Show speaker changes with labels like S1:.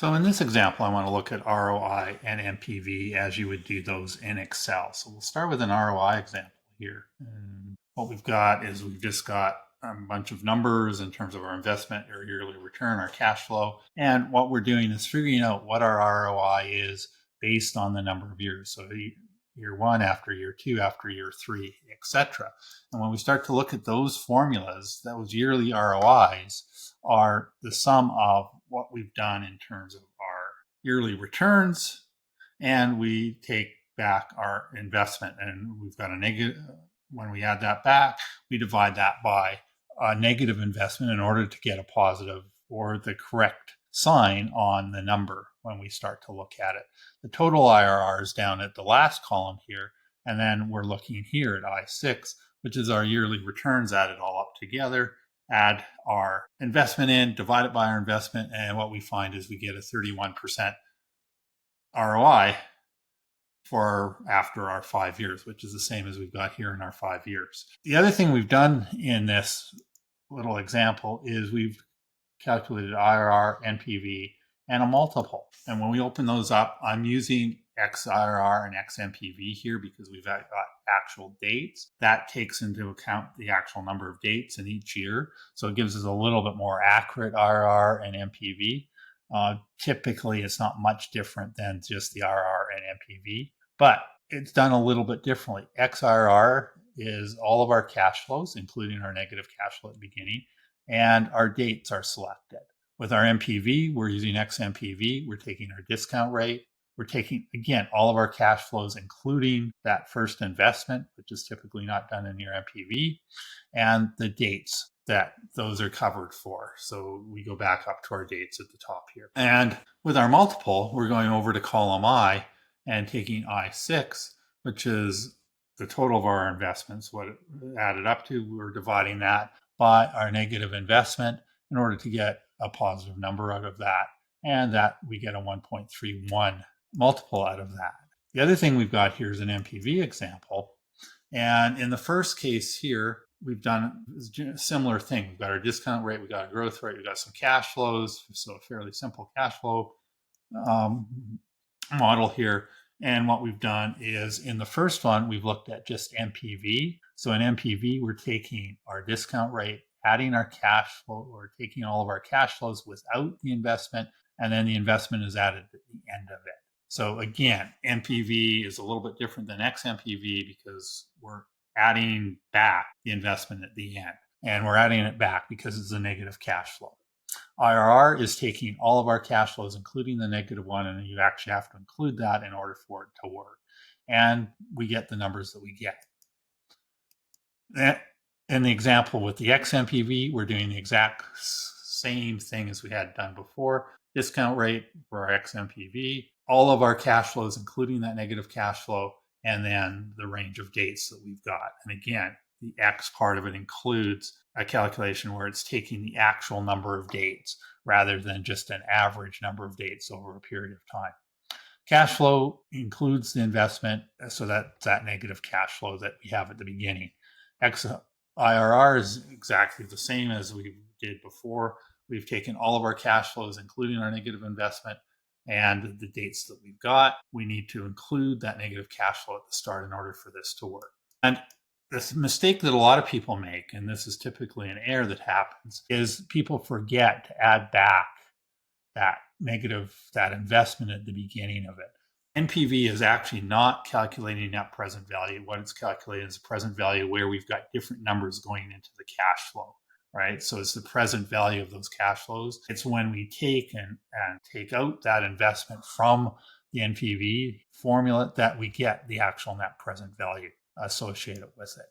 S1: So in this example, I want to look at ROI and NPV as you would do those in Excel. So we'll start with an ROI example here. And what we've got is we've just got a bunch of numbers in terms of our investment, our yearly return, our cash flow. And what we're doing is figuring out what our ROI is based on the number of years. So year one, after year two, after year three, etc. And when we start to look at those formulas, those yearly ROIs are the sum of what we've done in terms of our yearly returns, and we take back our investment, and we've got a negative. When we add that back, we divide that by a negative investment in order to get a positive or the correct sign on the number when we start to look at it. The total IRR is down at the last column here, and then we're looking here at I6, which is our yearly returns added all up together. Add our investment in, divide it by our investment, and what we find is we get a 31% ROI for after our 5 years, which is the same as we've got here in our 5 years. The other thing we've done in this little example is we've calculated IRR, NPV, and a multiple. And when we open those up, I'm using XIRR and XNPV here because we've got actual dates. That takes into account the actual number of dates in each year. So it gives us a little bit more accurate IRR and NPV. Typically, it's not much different than just the IRR and NPV, but it's done a little bit differently. XIRR is all of our cash flows, including our negative cash flow at the beginning, and our dates are selected. With our NPV, we're using XNPV. We're taking our discount rate. We're taking, again, all of our cash flows, including that first investment, which is typically not done in your NPV, and the dates that those are covered for. So we go back up to our dates at the top here. And with our multiple, we're going over to column I and taking I6, which is the total of our investments, what it added up to. We're dividing that by our negative investment in order to get a positive number out of that. And that we get a 1.31 multiple out of that. The other thing we've got here is an NPV example. And in the first case here, we've done a similar thing. We've got our discount rate, we've got a growth rate, we've got some cash flows. So a fairly simple cash flow model here. And what we've done is in the first one, we've looked at just NPV. So in NPV, we're taking our discount rate, adding our cash flow, or taking all of our cash flows without the investment, and then the investment is added at the end of it. So again, NPV is a little bit different than XNPV because we're adding back the investment at the end, and we're adding it back because it's a negative cash flow. IRR is taking all of our cash flows, including the negative one, and you actually have to include that in order for it to work. And we get the numbers that we get. In the example with the XNPV, we're doing the exact same thing as we had done before. Discount rate for our XNPV, all of our cash flows, including that negative cash flow, and then the range of dates that we've got. And again, the X part of it includes a calculation where it's taking the actual number of dates rather than just an average number of dates over a period of time. Cash flow includes the investment, so that's that negative cash flow that we have at the beginning. IRR is exactly the same as we did before. We've taken all of our cash flows, including our negative investment, and the dates that we've got. We need to include that negative cash flow at the start in order for this to work. And this mistake that a lot of people make, and this is typically an error that happens, is people forget to add back that investment at the beginning of it. NPV is actually not calculating net present value. What it's calculating is the present value where we've got different numbers going into the cash flow, right? So it's the present value of those cash flows. It's when we take and take out that investment from the NPV formula that we get the actual net present value associated with it.